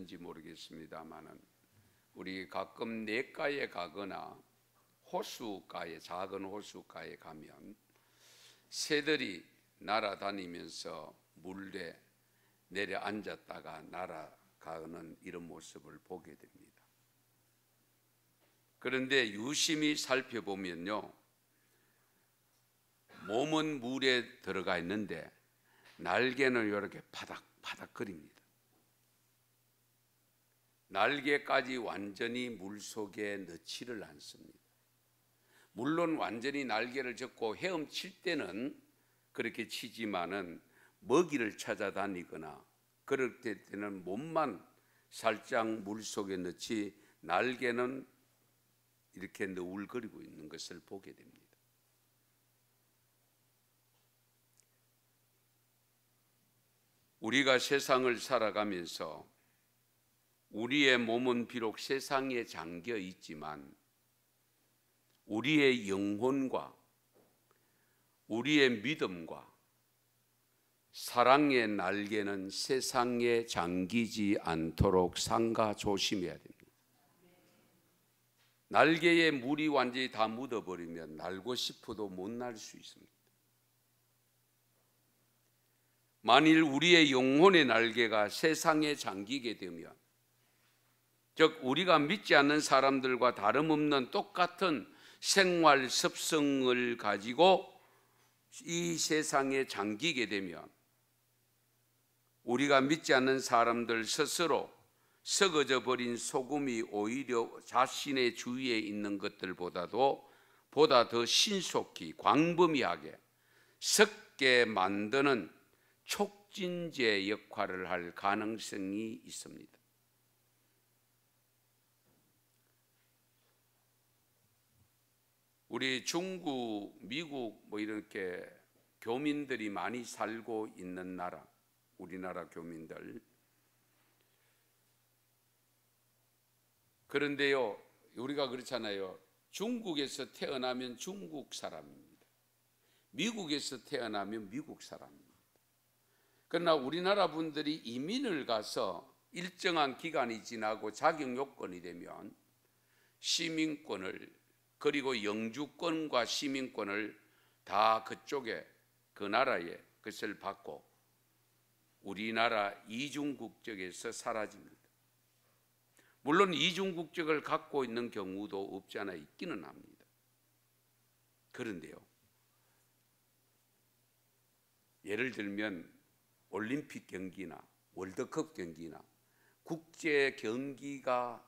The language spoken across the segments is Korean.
있는지 모르겠습니다만은 우리 가끔 냇가에 가거나 호수가에, 작은 호수가에 가면 새들이 날아다니면서 물에 내려앉았다가 날아가는 이런 모습을 보게 됩니다. 그런데 유심히 살펴보면요, 몸은 물에 들어가 있는데 날개는 이렇게 파닥파닥거립니다. 날개까지 완전히 물속에 넣지를 않습니다. 물론 완전히 날개를 접고 헤엄칠 때는 그렇게 치지만은 먹이를 찾아다니거나 그럴 때는 몸만 살짝 물속에 넣지 날개는 이렇게 너울거리고 있는 것을 보게 됩니다. 우리가 세상을 살아가면서 우리의 몸은 비록 세상에 잠겨 있지만 우리의 영혼과 우리의 믿음과 사랑의 날개는 세상에 잠기지 않도록 삼가 조심해야 됩니다. 날개에 물이 완전히 다 묻어버리면 날고 싶어도 못 날 수 있습니다. 만일 우리의 영혼의 날개가 세상에 잠기게 되면, 즉 우리가 믿지 않는 사람들과 다름없는 똑같은 생활 습성을 가지고 이 세상에 잠기게 되면 우리가 믿지 않는 사람들 스스로 썩어져 버린 소금이 오히려 자신의 주위에 있는 것들보다도 보다 더 신속히 광범위하게 썩게 만드는 촉진제 역할을 할 가능성이 있습니다. 우리 중국, 미국 이렇게 교민들이 많이 살고 있는 나라, 우리나라 교민들. 그런데요, 우리가 그렇잖아요. 중국에서 태어나면 중국 사람입니다. 미국에서 태어나면 미국 사람입니다. 그러나 우리나라 분들이 이민을 가서 일정한 기간이 지나고 자격 요건이 되면 시민권을, 그리고 영주권과 시민권을 다 그쪽에, 그 나라에 그것을 받고 우리나라 이중국적에서 사라집니다. 물론 이중국적을 갖고 있는 경우도 없지 않아 있기는 합니다. 그런데요, 예를 들면 올림픽 경기나 월드컵 경기나 국제 경기가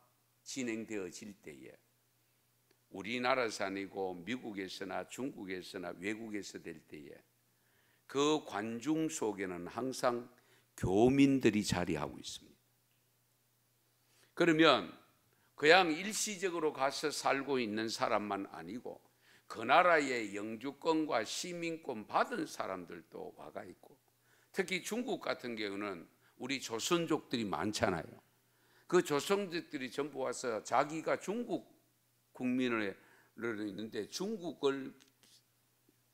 진행되어질 때에 우리나라에서 아니고 미국에서나 중국에서나 외국에서 될 때에 그 관중 속에는 항상 교민들이 자리하고 있습니다. 그러면 그냥 일시적으로 가서 살고 있는 사람만 아니고 그 나라의 영주권과 시민권 받은 사람들도 와가 있고, 특히 중국 같은 경우는 우리 조선족들이 많잖아요. 그 조선족들이 전부 와서 자기가 중국 국민을 있는데 중국을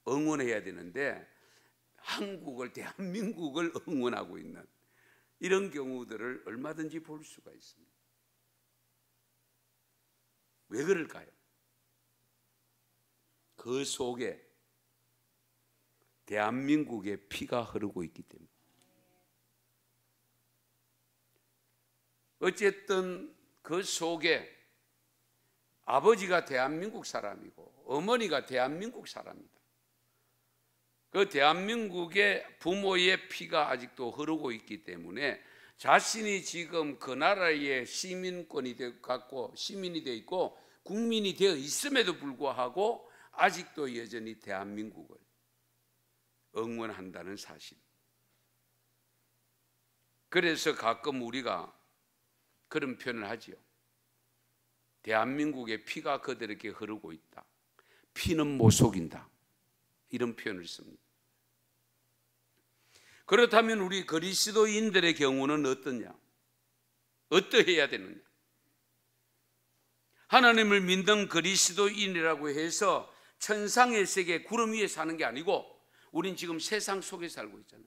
응원해야 되는데 한국을, 대한민국을 응원하고 있는 이런 경우들을 얼마든지 볼 수가 있습니다. 왜 그럴까요? 그 속에 대한민국의 피가 흐르고 있기 때문에. 어쨌든 그 속에 아버지가 대한민국 사람이고 어머니가 대한민국 사람이다. 그 대한민국의 부모의 피가 아직도 흐르고 있기 때문에 자신이 지금 그 나라의 시민권이 갖고 시민이 되어 있고 국민이 되어 있음에도 불구하고 아직도 여전히 대한민국을 응원한다는 사실. 그래서 가끔 우리가 그런 표현을 하지요. 대한민국의 피가 그들에게 흐르고 있다. 피는 못 속인다. 이런 표현을 씁니다. 그렇다면 우리 그리스도인들의 경우는 어떠냐? 어떠해야 되느냐? 하나님을 믿는 그리스도인이라고 해서 천상의 세계 구름 위에 사는 게 아니고 우린 지금 세상 속에 살고 있잖아요.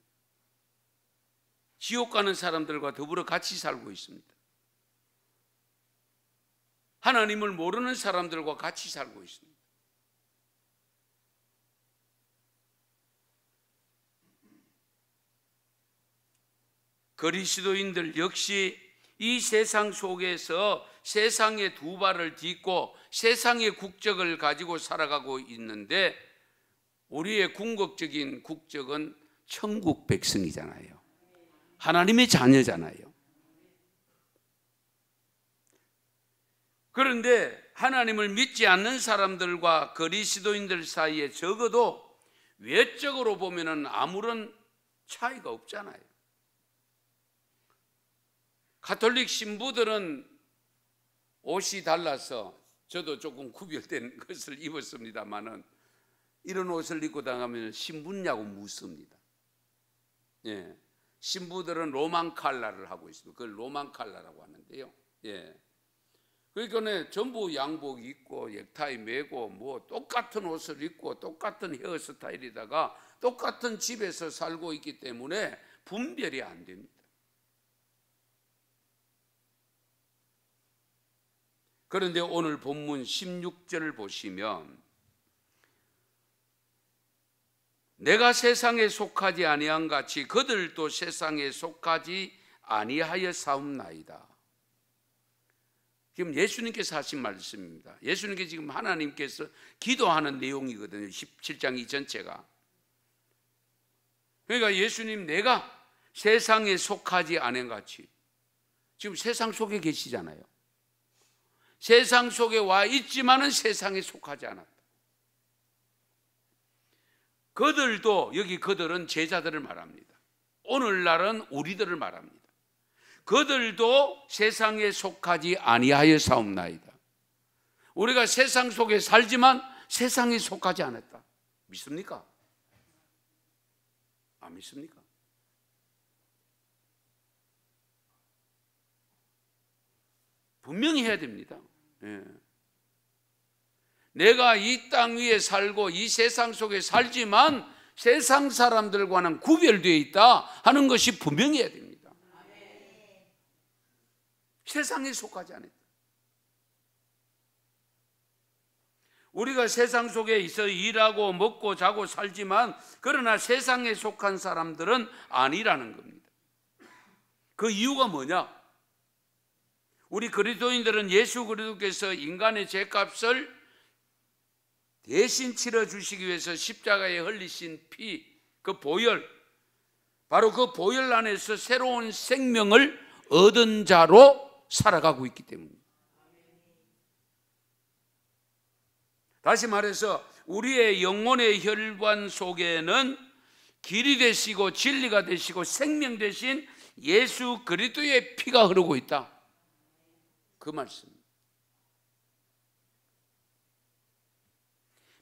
지옥 가는 사람들과 더불어 같이 살고 있습니다. 하나님을 모르는 사람들과 같이 살고 있습니다. 그리스도인들 역시 이 세상 속에서 세상의 두 발을 딛고 세상의 국적을 가지고 살아가고 있는데, 우리의 궁극적인 국적은 천국 백성이잖아요. 하나님의 자녀잖아요. 그런데 하나님을 믿지 않는 사람들과 그리스도인들 사이에 적어도 외적으로 보면은 아무런 차이가 없잖아요. 가톨릭 신부들은 옷이 달라서 저도 조금 구별된 것을 입었습니다만은, 이런 옷을 입고 나가면 신부냐고 묻습니다. 예. 신부들은 로만 칼라를 하고 있습니다. 그걸 로만 칼라라고 하는데요. 예. 그러니까 전부 양복 입고 넥타이 매고 뭐 똑같은 옷을 입고 똑같은 헤어스타일에다가 똑같은 집에서 살고 있기 때문에 분별이 안 됩니다. 그런데 오늘 본문 16절을 보시면, 내가 세상에 속하지 아니한 같이 그들도 세상에 속하지 아니하여 싸움나이다. 지금 예수님께서 하신 말씀입니다. 예수님께 지금 하나님께서 기도하는 내용이거든요. 17장 이 전체가. 그러니까 예수님, 내가 세상에 속하지 않은 같이, 지금 세상 속에 계시잖아요. 세상 속에 와 있지만은 세상에 속하지 않았다. 그들도, 여기 그들은 제자들을 말합니다. 오늘날은 우리들을 말합니다. 그들도 세상에 속하지 아니하여 싸움나이다. 우리가 세상 속에 살지만 세상에 속하지 않았다. 믿습니까? 안 믿습니까? 분명히 해야 됩니다. 예. 내가 이 땅 위에 살고 이 세상 속에 살지만 세상 사람들과는 구별되어 있다 하는 것이 분명해야 됩니다. 세상에 속하지 않았다. 우리가 세상 속에 있어 일하고 먹고 자고 살지만, 그러나 세상에 속한 사람들은 아니라는 겁니다. 그 이유가 뭐냐? 우리 그리스도인들은 예수 그리스도께서 인간의 죄값을 대신 치러주시기 위해서 십자가에 흘리신 피, 그 보혈, 바로 그 보혈 안에서 새로운 생명을 얻은 자로 살아가고 있기 때문입니다. 다시 말해서 우리의 영혼의 혈관 속에는 길이 되시고 진리가 되시고 생명 되신 예수 그리스도의 피가 흐르고 있다, 그 말씀입니다.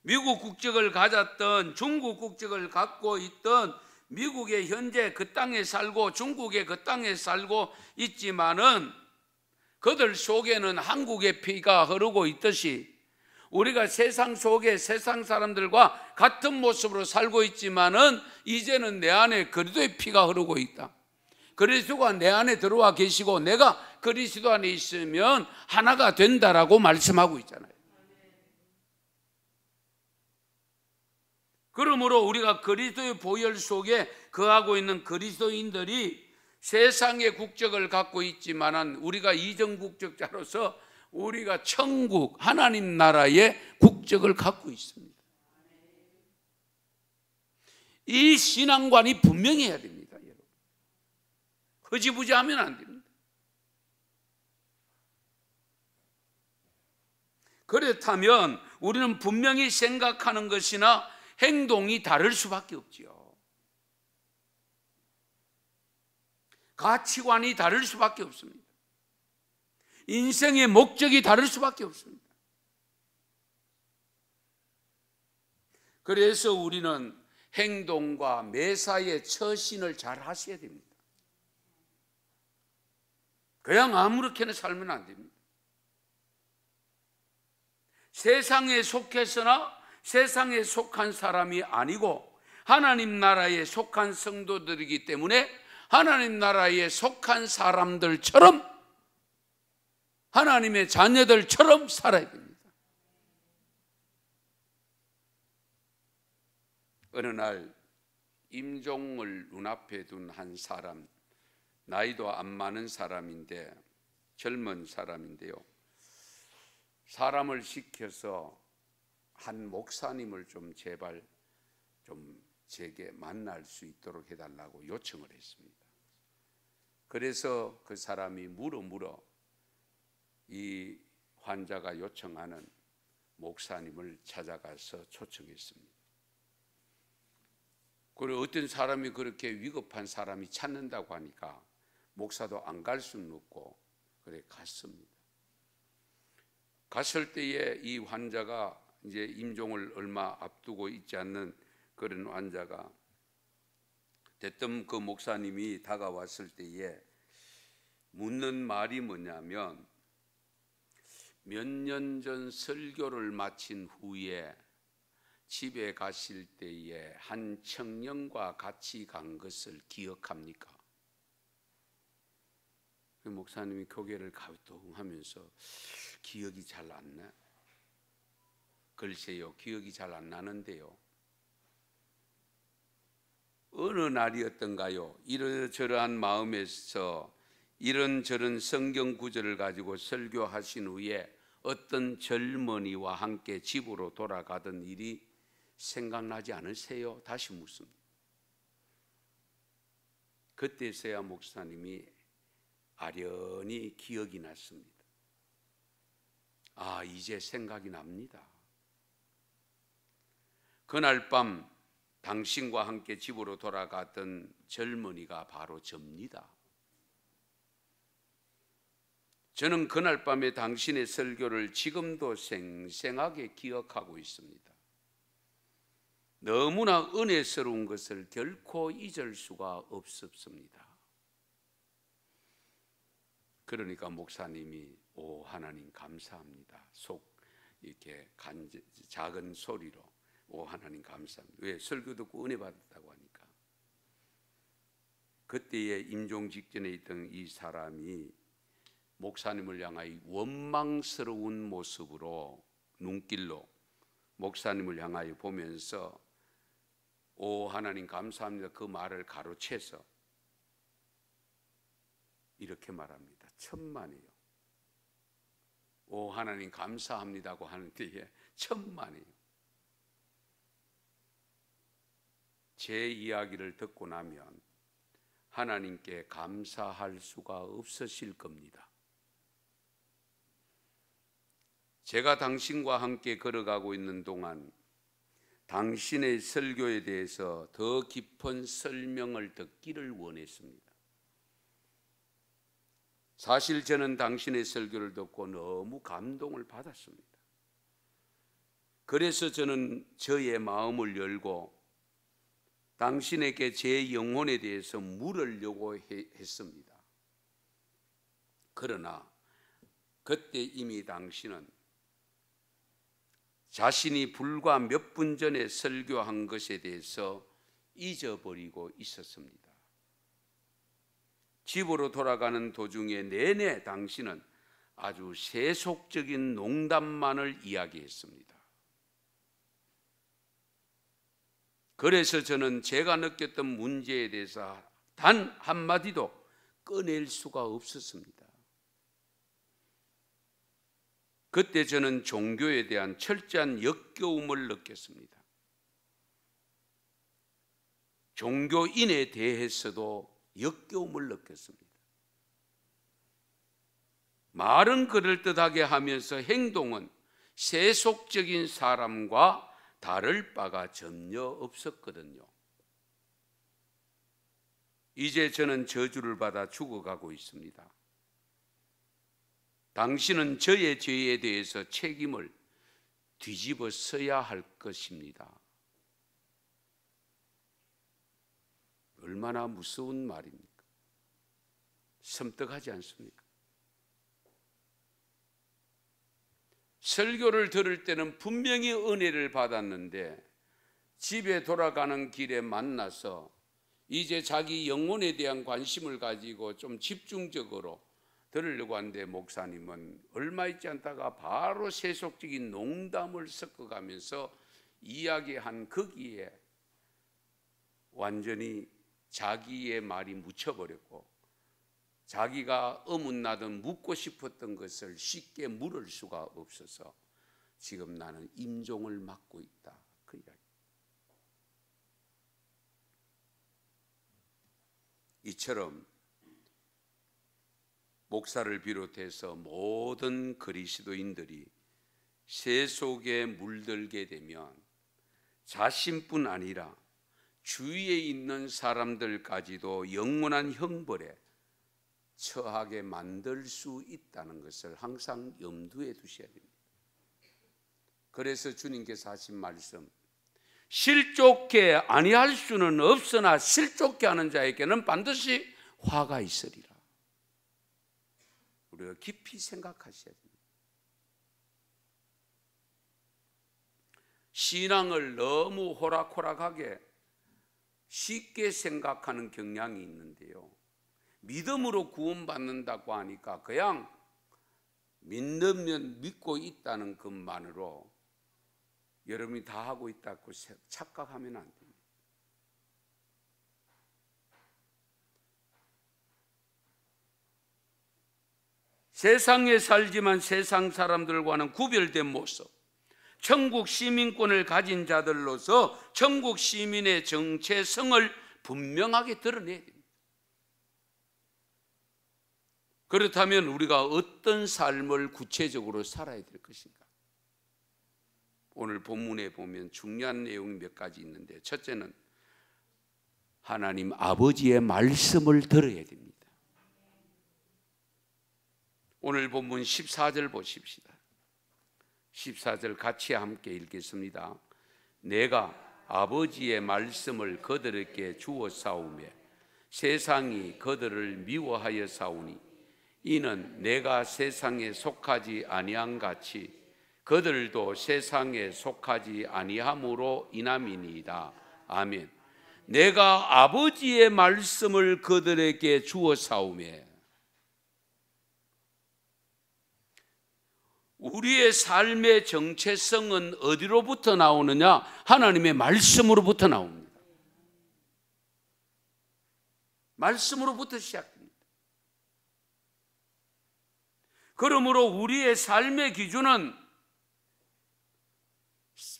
미국 국적을 가졌던, 중국 국적을 갖고 있던, 미국의 현재 그 땅에 살고 중국의 그 땅에 살고 있지만은 그들 속에는 한국의 피가 흐르고 있듯이, 우리가 세상 속에 세상 사람들과 같은 모습으로 살고 있지만은 이제는 내 안에 그리스도의 피가 흐르고 있다. 그리스도가 내 안에 들어와 계시고 내가 그리스도 안에 있으면 하나가 된다라고 말씀하고 있잖아요. 그러므로 우리가 그리스도의 보혈 속에 거하고 있는 그리스도인들이 세상의 국적을 갖고 있지만 우리가 이전 국적자로서 우리가 천국 하나님 나라의 국적을 갖고 있습니다. 이 신앙관이 분명히 해야 됩니다, 여러분. 흐지부지하면 안 됩니다. 그렇다면 우리는 분명히 생각하는 것이나 행동이 다를 수밖에 없지요. 가치관이 다를 수밖에 없습니다. 인생의 목적이 다를 수밖에 없습니다. 그래서 우리는 행동과 매사에 처신을 잘 하셔야 됩니다. 그냥 아무렇게나 살면 안 됩니다. 세상에 속해서나 세상에 속한 사람이 아니고 하나님 나라에 속한 성도들이기 때문에 하나님 나라에 속한 사람들처럼 하나님의 자녀들처럼 살아야 됩니다. 어느 날 임종을 눈앞에 둔 한 사람, 나이도 안 많은 사람인데, 젊은 사람인데요, 사람을 시켜서 한 목사님을 좀 제발 좀 제게 만날 수 있도록 해달라고 요청을 했습니다. 그래서 그 사람이 물어 이 환자가 요청하는 목사님을 찾아가서 초청했습니다. 그리고 어떤 사람이 그렇게 위급한 사람이 찾는다고 하니까 목사도 안 갈 수는 없고 그래 갔습니다. 갔을 때에 이 환자가 이제 임종을 얼마 앞두고 있지 않는 그런 환자가 대뜸 그 목사님이 다가왔을 때에 묻는 말이 뭐냐면, 몇 년 전 설교를 마친 후에 집에 가실 때에 한 청년과 같이 간 것을 기억합니까? 그 목사님이 고개를 가우뚱하면서 기억이 잘 안 나. 글쎄요, 기억이 잘 안 나는데요. 어느 날이었던가요? 이러저러한 마음에서 이런저런 성경 구절을 가지고 설교하신 후에 어떤 젊은이와 함께 집으로 돌아가던 일이 생각나지 않으세요? 다시 묻습니다. 그때서야 목사님이 아련히 기억이 났습니다. 아, 이제 생각이 납니다. 그날 밤 당신과 함께 집으로 돌아갔던 젊은이가 바로 접니다. 저는 그날 밤에 당신의 설교를 지금도 생생하게 기억하고 있습니다. 너무나 은혜스러운 것을 결코 잊을 수가 없었습니다. 그러니까 목사님이 오 하나님 감사합니다. 속 이렇게 작은 소리로 오 하나님 감사합니다. 왜? 설교 듣고 은혜 받았다고 하니까. 그때에 임종 직전에 있던 이 사람이 목사님을 향하여 원망스러운 모습으로 눈길로 목사님을 향하여 보면서 오 하나님 감사합니다 그 말을 가로채서 이렇게 말합니다. 천만에요. 오 하나님 감사합니다고 하는 때에 천만에요. 제 이야기를 듣고 나면 하나님께 감사할 수가 없으실 겁니다. 제가 당신과 함께 걸어가고 있는 동안 당신의 설교에 대해서 더 깊은 설명을 듣기를 원했습니다. 사실 저는 당신의 설교를 듣고 너무 감동을 받았습니다. 그래서 저는 저의 마음을 열고 당신에게 제 영혼에 대해서 물으려고 했습니다. 그러나 그때 이미 당신은 자신이 불과 몇 분 전에 설교한 것에 대해서 잊어버리고 있었습니다. 집으로 돌아가는 도중에 내내 당신은 아주 세속적인 농담만을 이야기했습니다. 그래서 저는 제가 느꼈던 문제에 대해서 단 한마디도 꺼낼 수가 없었습니다. 그때 저는 종교에 대한 철저한 역겨움을 느꼈습니다. 종교인에 대해서도 역겨움을 느꼈습니다. 말은 그럴듯하게 하면서 행동은 세속적인 사람과 다를 바가 전혀 없었거든요. 이제 저는 저주를 받아 죽어가고 있습니다. 당신은 저의 죄에 대해서 책임을 뒤집어 써야 할 것입니다. 얼마나 무서운 말입니까? 섬뜩하지 않습니까? 설교를 들을 때는 분명히 은혜를 받았는데 집에 돌아가는 길에 만나서 이제 자기 영혼에 대한 관심을 가지고 좀 집중적으로 들으려고 하는데 목사님은 얼마 있지 않다가 바로 세속적인 농담을 섞어가면서 이야기한 거기에 완전히 자기의 말이 묻혀버렸고, 자기가 어긋나던 묻고 싶었던 것을 쉽게 물을 수가 없어서 지금 나는 임종을 맞고 있다, 그 이야기. 이처럼 목사를 비롯해서 모든 그리스도인들이 세속에 물들게 되면 자신뿐 아니라 주위에 있는 사람들까지도 영원한 형벌에 처하게 만들 수 있다는 것을 항상 염두에 두셔야 됩니다. 그래서 주님께서 하신 말씀, 실족게 아니할 수는 없으나 실족게 하는 자에게는 반드시 화가 있으리라. 우리가 깊이 생각하셔야 됩니다. 신앙을 너무 호락호락하게 쉽게 생각하는 경향이 있는데요, 믿음으로 구원받는다고 하니까 그냥 믿으면 믿고 있다는 것만으로 여러분이 다 하고 있다고 착각하면 안 됩니다. 세상에 살지만 세상 사람들과는 구별된 모습, 천국 시민권을 가진 자들로서 천국 시민의 정체성을 분명하게 드러내야 됩니다. 그렇다면 우리가 어떤 삶을 구체적으로 살아야 될 것인가? 오늘 본문에 보면 중요한 내용이 몇 가지 있는데, 첫째는 하나님 아버지의 말씀을 들어야 됩니다. 오늘 본문 14절 보십시다. 14절 같이 함께 읽겠습니다. 내가 아버지의 말씀을 그들에게 주었사오며 세상이 그들을 미워하여 사오니 이는 내가 세상에 속하지 아니한 같이 그들도 세상에 속하지 아니함으로 인함이니이다. 아멘. 내가 아버지의 말씀을 그들에게 주었사오며, 우리의 삶의 정체성은 어디로부터 나오느냐? 하나님의 말씀으로부터 나옵니다. 말씀으로부터 시작됩니다. 그러므로 우리의 삶의 기준은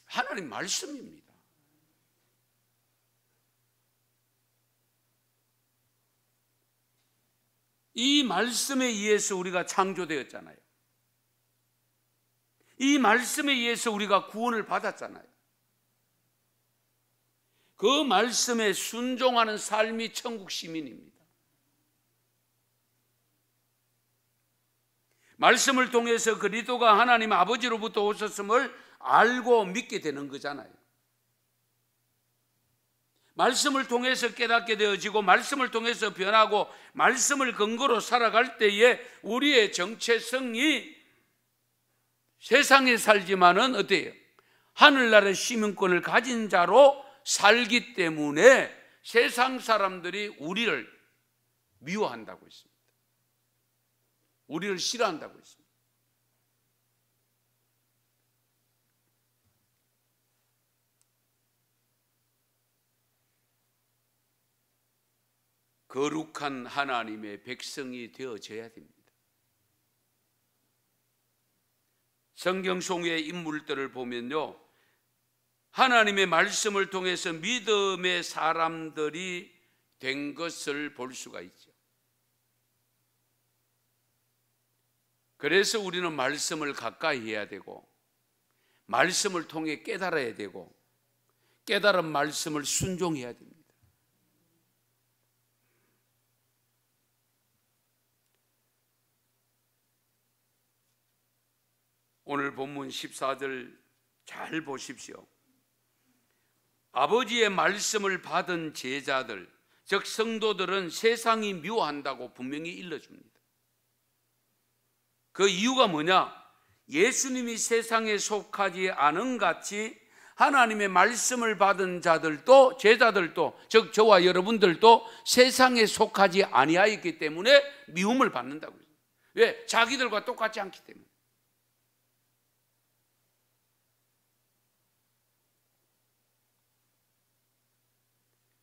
하나님 말씀입니다. 이 말씀에 의해서 우리가 창조되었잖아요. 이 말씀에 의해서 우리가 구원을 받았잖아요. 그 말씀에 순종하는 삶이 천국 시민입니다. 말씀을 통해서 그리스도가 하나님 아버지로부터 오셨음을 알고 믿게 되는 거잖아요. 말씀을 통해서 깨닫게 되어지고 말씀을 통해서 변하고 말씀을 근거로 살아갈 때에 우리의 정체성이 세상에 살지만은 어때요? 하늘나라의 시민권을 가진 자로 살기 때문에 세상 사람들이 우리를 미워한다고 했습니다. 우리를 싫어한다고 했습니다. 거룩한 하나님의 백성이 되어져야 됩니다. 성경 속의 인물들을 보면요, 하나님의 말씀을 통해서 믿음의 사람들이 된 것을 볼 수가 있죠. 그래서 우리는 말씀을 가까이 해야 되고 말씀을 통해 깨달아야 되고 깨달은 말씀을 순종해야 됩니다. 오늘 본문 14절 잘 보십시오. 아버지의 말씀을 받은 제자들, 즉 성도들은 세상이 미워한다고 분명히 일러줍니다. 그 이유가 뭐냐? 예수님이 세상에 속하지 않은 같이 하나님의 말씀을 받은 자들도, 제자들도, 즉 저와 여러분들도 세상에 속하지 아니하였기 때문에 미움을 받는다고 했습니다. 왜? 자기들과 똑같지 않기 때문에.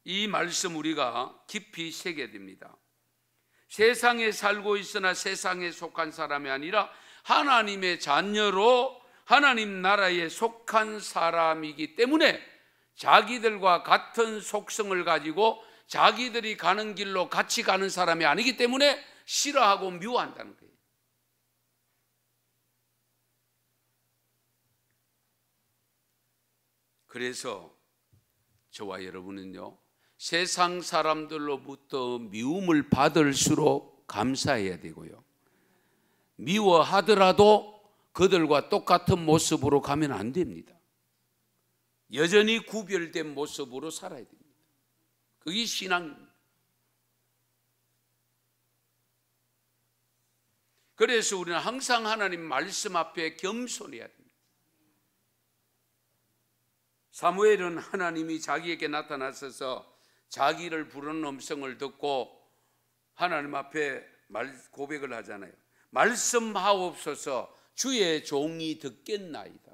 이 말씀 우리가 깊이 새겨야 됩니다. 세상에 살고 있으나 세상에 속한 사람이 아니라 하나님의 자녀로 하나님 나라에 속한 사람이기 때문에 자기들과 같은 속성을 가지고 자기들이 가는 길로 같이 가는 사람이 아니기 때문에 싫어하고 미워한다는 거예요. 그래서 저와 여러분은요, 세상 사람들로부터 미움을 받을수록 감사해야 되고요, 미워하더라도 그들과 똑같은 모습으로 가면 안 됩니다. 여전히 구별된 모습으로 살아야 됩니다. 그게 신앙입니다. 그래서 우리는 항상 하나님 말씀 앞에 겸손해야 됩니다. 사무엘은 하나님이 자기에게 나타나셔서 자기를 부르는 음성을 듣고 하나님 앞에 고백을 하잖아요. 말씀하옵소서, 주의 종이 듣겠나이다.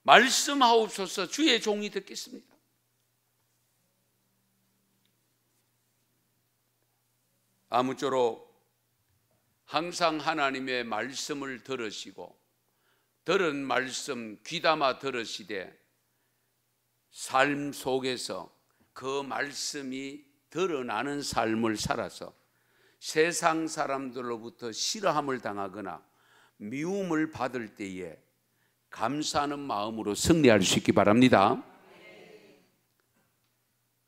말씀하옵소서, 주의 종이 듣겠습니다. 아무쪼록 항상 하나님의 말씀을 들으시고 들은 말씀 귀담아 들으시되 삶 속에서 그 말씀이 드러나는 삶을 살아서 세상 사람들로부터 싫어함을 당하거나 미움을 받을 때에 감사하는 마음으로 승리할 수 있기 바랍니다.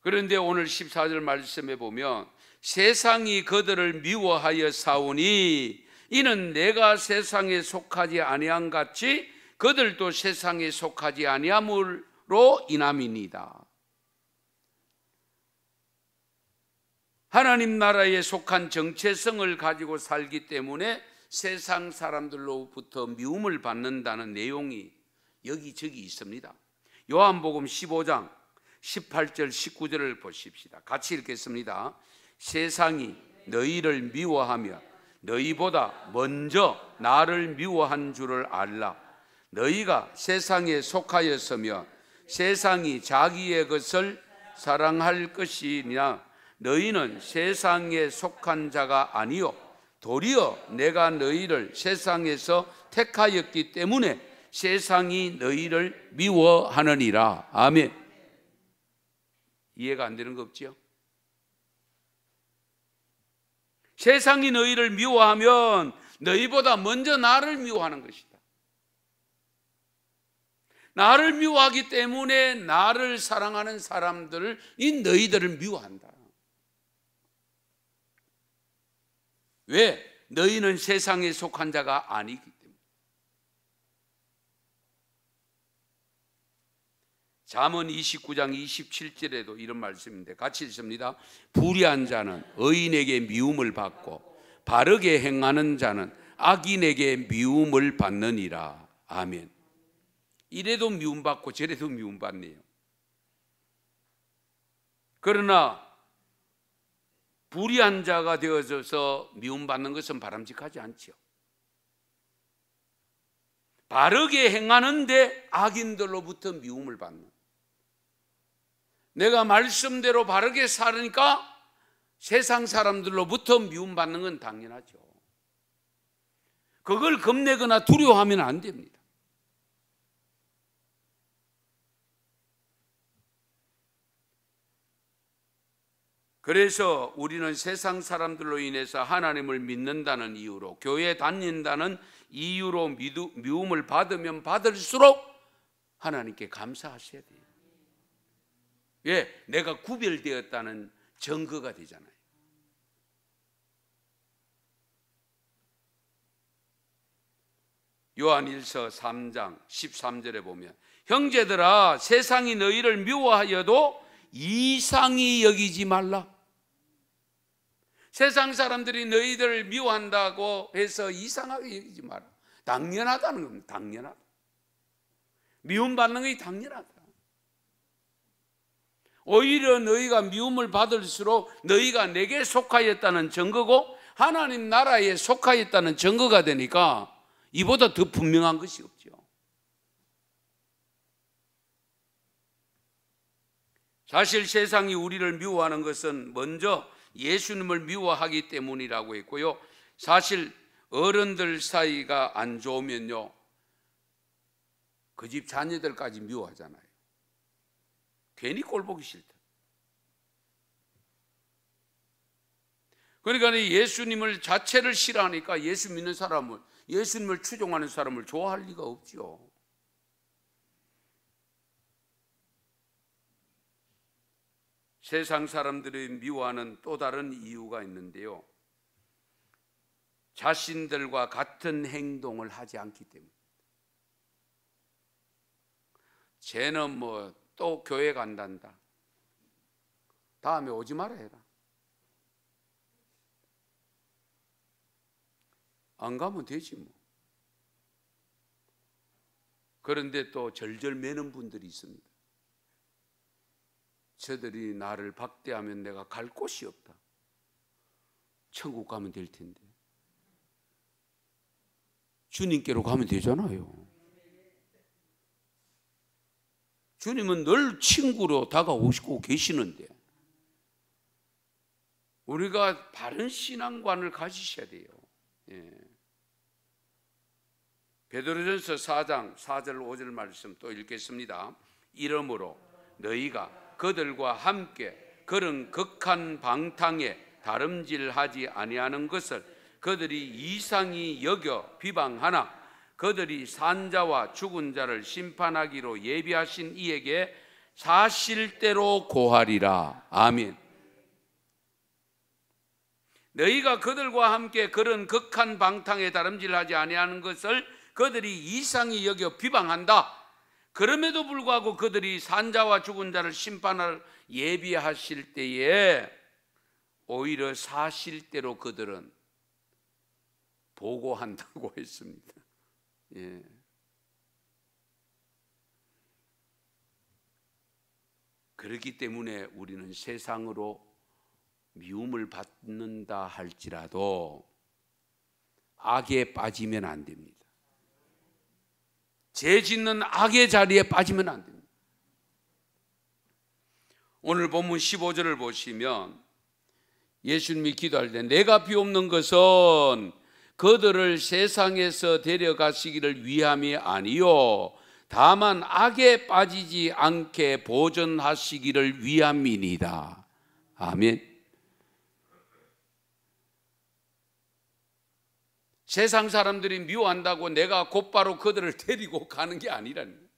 그런데 오늘 14절 말씀에 보면 세상이 그들을 미워하여 싸우니 이는 내가 세상에 속하지 아니한 같이 그들도 세상에 속하지 아니함으로 인함이니이다. 하나님 나라에 속한 정체성을 가지고 살기 때문에 세상 사람들로부터 미움을 받는다는 내용이 여기저기 있습니다. 요한복음 15장 18절 19절을 보십시다. 같이 읽겠습니다. 세상이 너희를 미워하며 너희보다 먼저 나를 미워한 줄을 알라. 너희가 세상에 속하였으며 세상이 자기의 것을 사랑할 것이냐. 너희는 세상에 속한 자가 아니요 도리어 내가 너희를 세상에서 택하였기 때문에 세상이 너희를 미워하느니라. 아멘. 이해가 안 되는 거 없지요? 세상이 너희를 미워하면 너희보다 먼저 나를 미워하는 것이다. 나를 미워하기 때문에 나를 사랑하는 사람들이 너희들을 미워한다. 왜? 너희는 세상에 속한 자가 아니기 때문에. 잠언 29장 27절에도 이런 말씀인데 같이 읽습니다. 불의한 자는 의인에게 미움을 받고 바르게 행하는 자는 악인에게 미움을 받느니라. 아멘. 이래도 미움받고 저래도 미움받네요. 그러나 불의한 자가 되어져서 미움받는 것은 바람직하지 않죠. 바르게 행하는데 악인들로부터 미움을 받는, 내가 말씀대로 바르게 살으니까 세상 사람들로부터 미움받는 건 당연하죠. 그걸 겁내거나 두려워하면 안 됩니다. 그래서 우리는 세상 사람들로 인해서 하나님을 믿는다는 이유로, 교회에 다닌다는 이유로 미움을 받으면 받을수록 하나님께 감사하셔야 돼요. 왜? 내가 구별되었다는 증거가 되잖아요. 요한일서 3장 13절에 보면 형제들아 세상이 너희를 미워하여도 이상히 여기지 말라. 세상 사람들이 너희들을 미워한다고 해서 이상하게 여기지 마라. 당연하다는 겁니다. 당연하다. 미움받는 것이 당연하다. 오히려 너희가 미움을 받을수록 너희가 내게 속하였다는 증거고 하나님 나라에 속하였다는 증거가 되니까 이보다 더 분명한 것이 없죠. 사실 세상이 우리를 미워하는 것은 먼저 예수님을 미워하기 때문이라고 했고요, 사실 어른들 사이가 안 좋으면요 그 집 자녀들까지 미워하잖아요. 괜히 꼴 보기 싫다. 그러니까 예수님을 자체를 싫어하니까 예수 믿는 사람을, 예수님을 추종하는 사람을 좋아할 리가 없죠. 세상 사람들이 미워하는 또 다른 이유가 있는데요, 자신들과 같은 행동을 하지 않기 때문에. 쟤는 뭐 또 교회 간단다, 다음에 오지 마라 해라. 안 가면 되지 뭐. 그런데 또 절절 매는 분들이 있습니다. 저들이 나를 박대하면 내가 갈 곳이 없다. 천국 가면 될 텐데. 주님께로 가면 되잖아요. 주님은 늘 친구로 다가오시고 계시는데 우리가 바른 신앙관을 가지셔야 돼요. 예. 베드로전서 4장 4절 5절 말씀 또 읽겠습니다. 이러므로 너희가 그들과 함께 그런 극한 방탕에 다름질하지 아니하는 것을 그들이 이상히 여겨 비방하나 그들이 산자와 죽은 자를 심판하기로 예비하신 이에게 사실대로 고하리라. 아멘. 너희가 그들과 함께 그런 극한 방탕에 다름질하지 아니하는 것을 그들이 이상히 여겨 비방한다. 그럼에도 불구하고 그들이 산자와 죽은 자를 심판할 예비하실 때에 오히려 사실대로 그들은 보고한다고 했습니다. 예. 그렇기 때문에 우리는 세상으로 미움을 받는다 할지라도 악에 빠지면 안 됩니다. 죄 짓는 악의 자리에 빠지면 안 됩니다. 오늘 본문 15절을 보시면 예수님이 기도할 때 내가 비옵는 것은 그들을 세상에서 데려가시기를 위함이 아니요 다만 악에 빠지지 않게 보존하시기를 위함이니이다. 아멘. 세상 사람들이 미워한다고 내가 곧바로 그들을 데리고 가는 게 아니라는 거예요.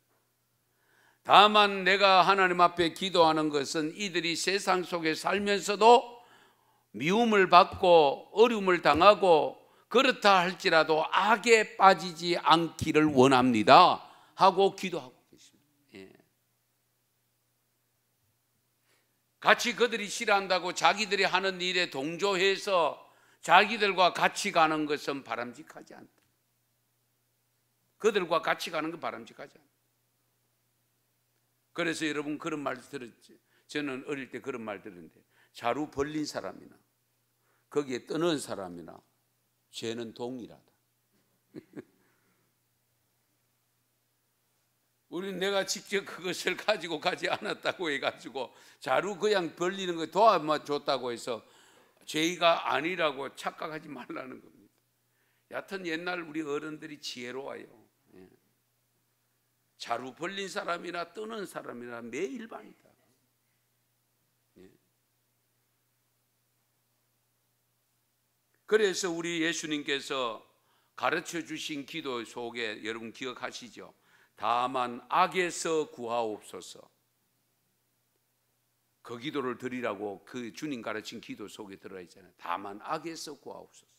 다만 내가 하나님 앞에 기도하는 것은 이들이 세상 속에 살면서도 미움을 받고 어려움을 당하고 그렇다 할지라도 악에 빠지지 않기를 원합니다 하고 기도하고 계십니다. 예. 같이 그들이 싫어한다고 자기들이 하는 일에 동조해서 자기들과 같이 가는 것은 바람직하지 않다. 그들과 같이 가는 건 바람직하지 않다. 그래서 여러분 그런 말 들었지. 저는 어릴 때 그런 말 들었는데 자루 벌린 사람이나 거기에 떠는 사람이나 죄는 동일하다. 우리는 내가 직접 그것을 가지고 가지 않았다고 해가지고 자루 그냥 벌리는 거 도와줬다고 해서 죄가 아니라고 착각하지 말라는 겁니다. 여하튼 옛날 우리 어른들이 지혜로워요. 예. 자루 벌린 사람이나 뜨는 사람이나 매일반이다. 예. 그래서 우리 예수님께서 가르쳐 주신 기도 속에 여러분 기억하시죠? 다만 악에서 구하옵소서. 그 기도를 드리라고 그 주님 가르친 기도 속에 들어있잖아요. 다만 악에서 구하옵소서.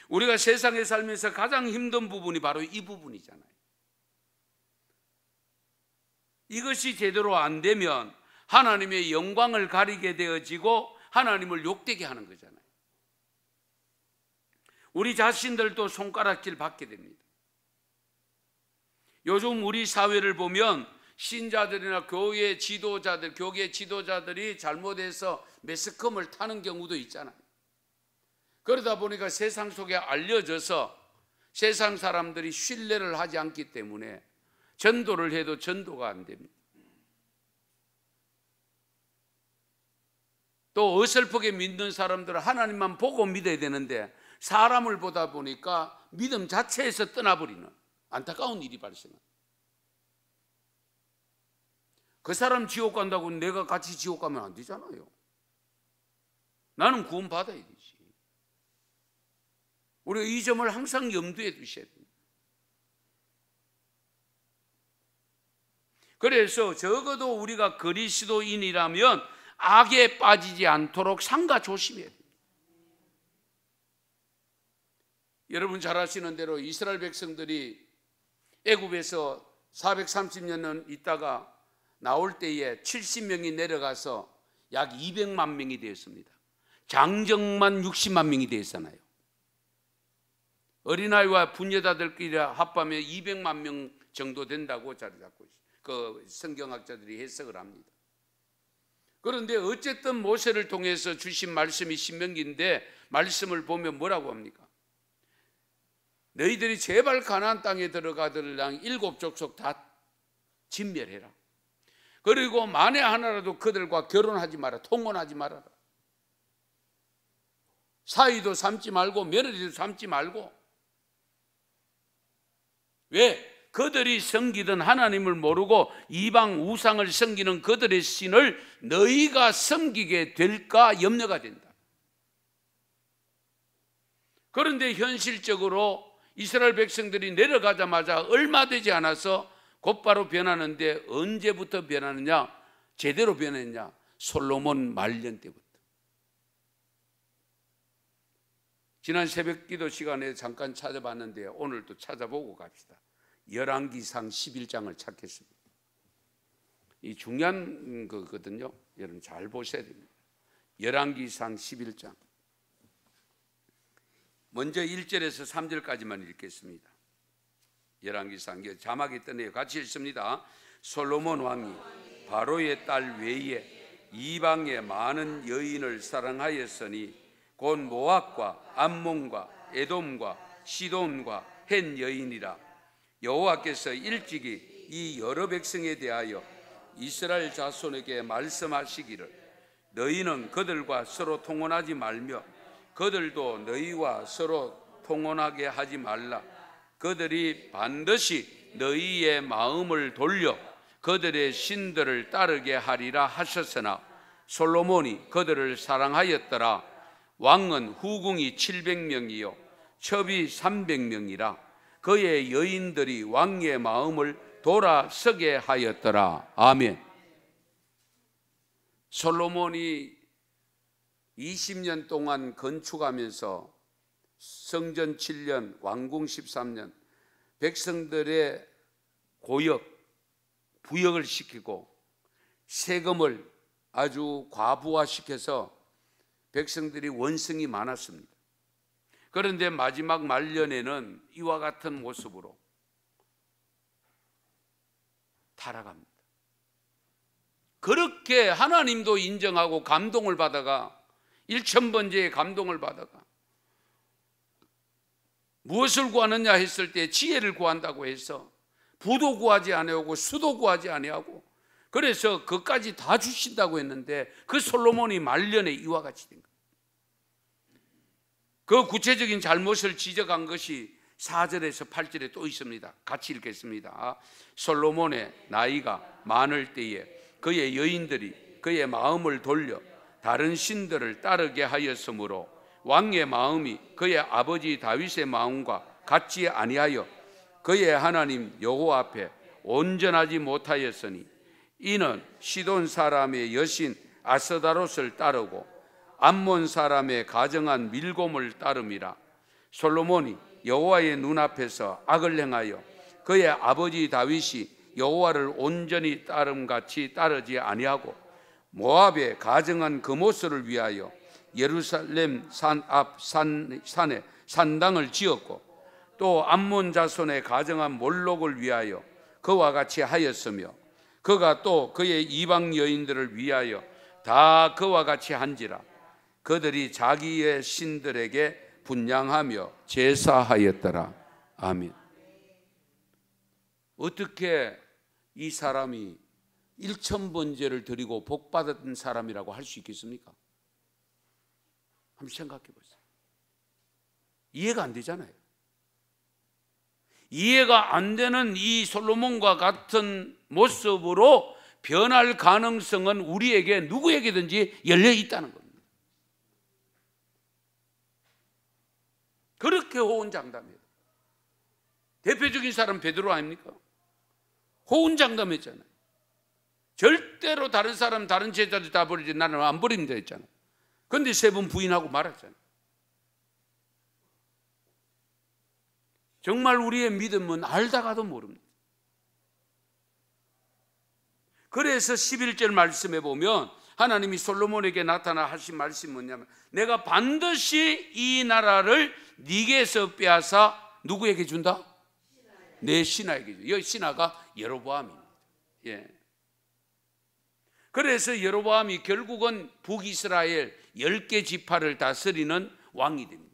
우리가 세상에 살면서 가장 힘든 부분이 바로 이 부분이잖아요. 이것이 제대로 안 되면 하나님의 영광을 가리게 되어지고 하나님을 욕되게 하는 거잖아요. 우리 자신들도 손가락질 받게 됩니다. 요즘 우리 사회를 보면 신자들이나 교회 지도자들, 교계 지도자들이 잘못해서 매스컴을 타는 경우도 있잖아요. 그러다 보니까 세상 속에 알려져서 세상 사람들이 신뢰를 하지 않기 때문에 전도를 해도 전도가 안 됩니다. 또 어설프게 믿는 사람들은 하나님만 보고 믿어야 되는데 사람을 보다 보니까 믿음 자체에서 떠나버리는 안타까운 일이 발생합니다. 그 사람 지옥 간다고 내가 같이 지옥 가면 안 되잖아요. 나는 구원 받아야 되지. 우리가 이 점을 항상 염두에 두셔야 됩니다. 그래서 적어도 우리가 그리스도인이라면 악에 빠지지 않도록 삼가 조심해야 됩니다. 여러분 잘 아시는 대로 이스라엘 백성들이 애굽에서 430년 있다가 나올 때에 70명이 내려가서 약 200만 명이 되었습니다. 장정만 60만 명이 되었잖아요. 어린아이와 분여자들끼리 합하면 200만 명 정도 된다고 자리 잡고 있어요. 그 성경학자들이 해석을 합니다. 그런데 어쨌든 모세를 통해서 주신 말씀이 신명기인데 말씀을 보면 뭐라고 합니까? 너희들이 제발 가나안 땅에 들어가들랑 7족속 다 진멸해라. 그리고 만에 하나라도 그들과 결혼하지 마라. 통혼하지 말아라. 사위도 삼지 말고 며느리도 삼지 말고. 왜? 그들이 섬기던 하나님을 모르고 이방 우상을 섬기는 그들의 신을 너희가 섬기게 될까 염려가 된다. 그런데 현실적으로 이스라엘 백성들이 내려가자마자 얼마 되지 않아서 곧바로 변하는데 언제부터 변하느냐? 제대로 변했냐? 솔로몬 말년 때부터. 지난 새벽 기도 시간에 잠깐 찾아봤는데 오늘도 찾아보고 갑시다. 열왕기상 11장을 찾겠습니다. 이 중요한 거거든요. 여러분 잘 보셔야 됩니다. 열왕기상 11장. 먼저 1절에서 3절까지만 읽겠습니다. 열왕기상 자막이 뜨네요. 같이 읽습니다. 솔로몬 왕이 바로의 딸 외에 이방의 많은 여인을 사랑하였으니 곧 모압과 암몬과 에돔과 시돈과 헷 여인이라. 여호와께서 일찍이 이 여러 백성에 대하여 이스라엘 자손에게 말씀하시기를 너희는 그들과 서로 통혼하지 말며 그들도 너희와 서로 통혼하게 하지 말라. 그들이 반드시 너희의 마음을 돌려 그들의 신들을 따르게 하리라 하셨으나 솔로몬이 그들을 사랑하였더라. 왕은 후궁이 700명이요 첩이 300명이라. 그의 여인들이 왕의 마음을 돌아서게 하였더라. 아멘. 솔로몬이 20년 동안 건축하면서 성전 7년, 왕궁 13년, 백성들의 고역, 부역을 시키고 세금을 아주 과부하시켜서 백성들이 원성이 많았습니다. 그런데 마지막 말년에는 이와 같은 모습으로 타락합니다. 그렇게 하나님도 인정하고 감동을 받아가 1000번째의 감동을 받아가 무엇을 구하느냐 했을 때 지혜를 구한다고 해서 부도 구하지 아니하고 수도 구하지 아니하고 그래서 그까지 다 주신다고 했는데 그 솔로몬이 말년에 이와 같이 된 거예요. 그 구체적인 잘못을 지적한 것이 4절에서 8절에 또 있습니다. 같이 읽겠습니다. 솔로몬의 나이가 많을 때에 그의 여인들이 그의 마음을 돌려 다른 신들을 따르게 하였으므로 왕의 마음이 그의 아버지 다윗의 마음과 같지 아니하여 그의 하나님 여호와 앞에 온전하지 못하였으니 이는 시돈 사람의 여신 아스다롯을 따르고 암몬 사람의 가정한 밀곰을 따름이라. 솔로몬이 여호와의 눈앞에서 악을 행하여 그의 아버지 다윗이 여호와를 온전히 따름같이 따르지 아니하고 모압의 가정한 그모스를 위하여 예루살렘 산 앞 산에 산당을 지었고 또 암몬 자손의 가정한 몰록을 위하여 그와 같이 하였으며 그가 또 그의 이방 여인들을 위하여 다 그와 같이 한지라. 그들이 자기의 신들에게 분향하며 제사하였더라. 아멘. 어떻게 이 사람이 1000번제를 드리고 복받은 사람이라고 할 수 있겠습니까? 한번 생각해 보세요. 이해가 안 되잖아요. 이해가 안 되는 이 솔로몬과 같은 모습으로 변할 가능성은 우리에게 누구에게든지 열려 있다는 겁니다. 그렇게 호언장담해요. 대표적인 사람 베드로 아닙니까? 호언장담했잖아요. 절대로 다른 사람, 다른 제자들 다 버리지 나는 안 버립니다 했잖아요. 그런데 3번 부인하고 말았잖아요. 정말 우리의 믿음은 알다가도 모릅니다. 그래서 11절 말씀에 보면 하나님이 솔로몬에게 나타나 하신 말씀이 뭐냐면 내가 반드시 이 나라를 네게서 빼앗아 누구에게 준다? 내 신하에게 준다. 여기 신하가 여로보암입니다. 예. 그래서 여로보암이 결국은 북이스라엘 10개 지파를 다스리는 왕이 됩니다.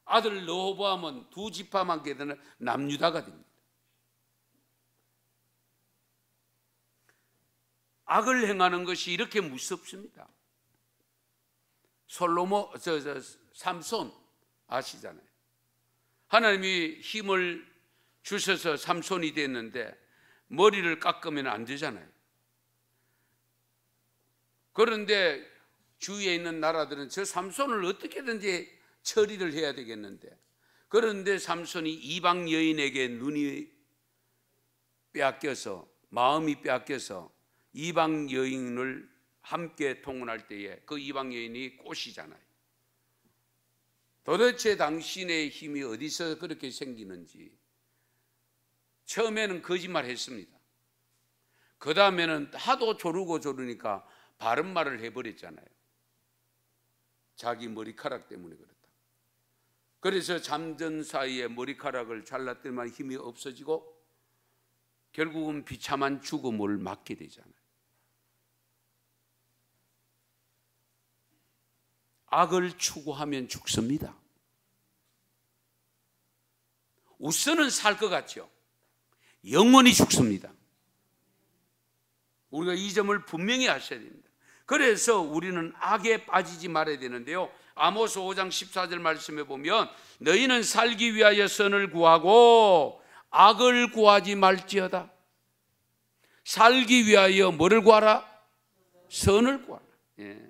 아들 르호보암은 2지파만 되는 남유다가 됩니다. 악을 행하는 것이 이렇게 무섭습니다. 삼손 아시잖아요. 하나님이 힘을 주셔서 삼손이 됐는데 머리를 깎으면 안 되잖아요. 그런데 주위에 있는 나라들은 저 삼손을 어떻게든지 처리를 해야 되겠는데, 그런데 삼손이 이방 여인에게 눈이 빼앗겨서, 마음이 빼앗겨서 이방 여인을 함께 통혼할 때에 그 이방 여인이 꽃이잖아요. 도대체 당신의 힘이 어디서 그렇게 생기는지 처음에는 거짓말 했습니다. 그 다음에는 하도 조르니까 바른 말을 해버렸잖아요. 자기 머리카락 때문에 그렇다. 그래서 잠든 사이에 머리카락을 잘랐더니만 힘이 없어지고 결국은 비참한 죽음을 맞게 되잖아요. 악을 추구하면 죽습니다. 우선은 살 것 같죠. 영원히 죽습니다. 우리가 이 점을 분명히 아셔야 됩니다. 그래서 우리는 악에 빠지지 말아야 되는데요, 아모스 5장 14절 말씀에 보면 너희는 살기 위하여 선을 구하고 악을 구하지 말지어다. 살기 위하여 뭐를 구하라? 선을 구하라. 예.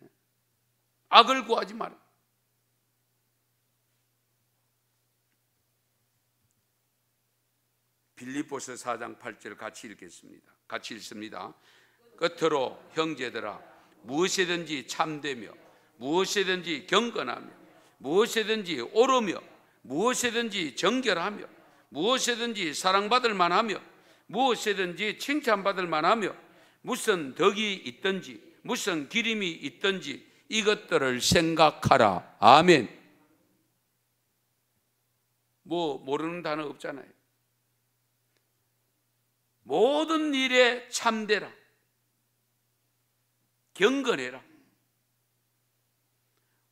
악을 구하지 마라. 빌립보서 4장 8절 같이 읽겠습니다. 같이 읽습니다. 끝으로 형제들아, 무엇이든지 참되며 무엇이든지 경건하며 무엇이든지 옳으며 무엇이든지 정결하며 무엇이든지 사랑받을 만하며 무엇이든지 칭찬받을 만하며 무슨 덕이 있든지 무슨 기림이 있든지 이것들을 생각하라. 아멘. 뭐 모르는 단어 없잖아요. 모든 일에 참되라. 경건해라.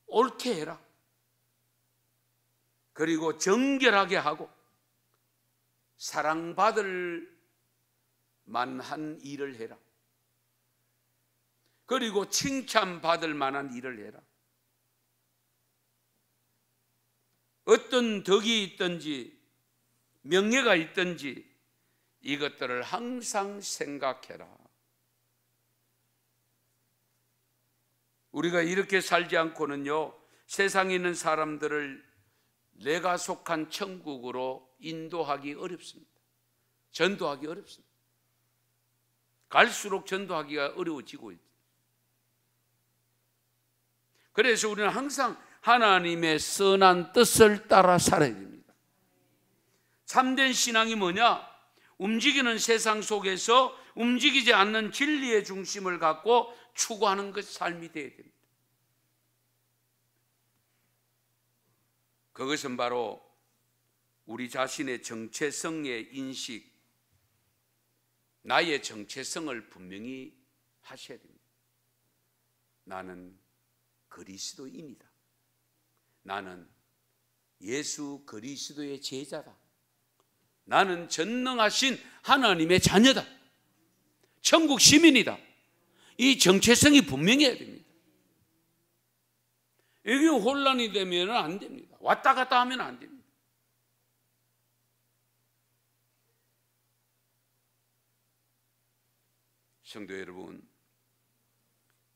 옳게 해라. 그리고 정결하게 하고 사랑받을 만한 일을 해라. 그리고 칭찬받을 만한 일을 해라. 어떤 덕이 있든지 명예가 있든지 이것들을 항상 생각해라. 우리가 이렇게 살지 않고는요, 세상에 있는 사람들을 내가 속한 천국으로 인도하기 어렵습니다. 전도하기 어렵습니다. 갈수록 전도하기가 어려워지고 있죠. 그래서 우리는 항상 하나님의 선한 뜻을 따라 살아야 됩니다. 참된 신앙이 뭐냐? 움직이는 세상 속에서 움직이지 않는 진리의 중심을 갖고 추구하는 것 삶이 되어야 됩니다. 그것은 바로 우리 자신의 정체성의 인식, 나의 정체성을 분명히 하셔야 됩니다. 나는 그리스도인이다. 나는 예수 그리스도의 제자다. 나는 전능하신 하나님의 자녀다. 천국 시민이다. 이 정체성이 분명해야 됩니다. 이게 혼란이 되면 안 됩니다. 왔다 갔다 하면 안 됩니다. 성도 여러분,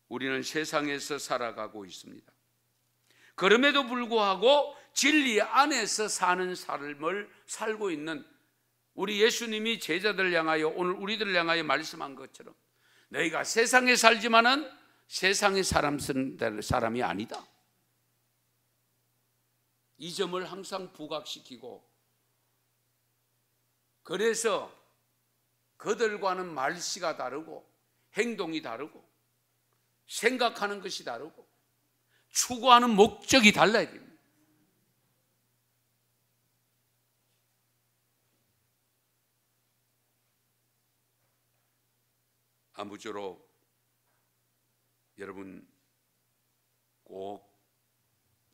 우리는 세상에서 살아가고 있습니다. 그럼에도 불구하고 진리 안에서 사는 삶을 살고 있는 우리 예수님이 제자들 향하여, 오늘 우리들을 향하여 말씀한 것처럼 너희가 세상에 살지만은 세상의 사람이 아니다. 이 점을 항상 부각시키고, 그래서 그들과는 말씨가 다르고 행동이 다르고 생각하는 것이 다르고 추구하는 목적이 달라야 됩니다. 아무쪼록 여러분 꼭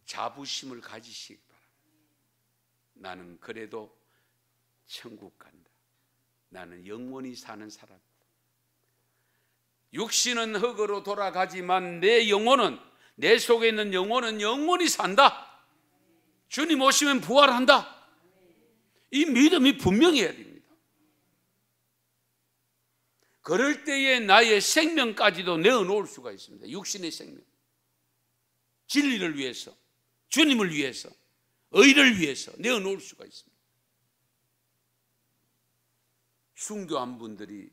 자부심을 가지시기 바랍니다. 나는 그래도 천국 간다. 나는 영원히 사는 사람이다. 육신은 흙으로 돌아가지만 내 영혼은, 내 속에 있는 영혼은 영원히 산다. 주님 오시면 부활한다. 이 믿음이 분명해야 됩니다. 그럴 때에 나의 생명까지도 내어놓을 수가 있습니다. 육신의 생명, 진리를 위해서, 주님을 위해서, 의를 위해서 내어놓을 수가 있습니다. 순교한 분들이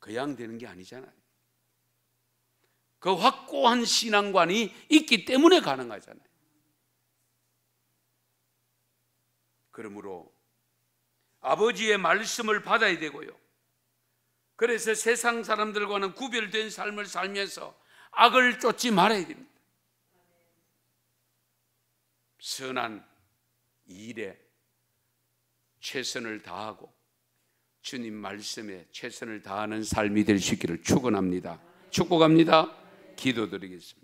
그냥 되는 게 아니잖아요. 그 확고한 신앙관이 있기 때문에 가능하잖아요. 그러므로 아버지의 말씀을 받아야 되고요. 그래서 세상 사람들과는 구별된 삶을 살면서 악을 쫓지 말아야 됩니다. 선한 일에 최선을 다하고 주님 말씀에 최선을 다하는 삶이 될 수 있기를 축원합니다. 축복합니다. 기도드리겠습니다.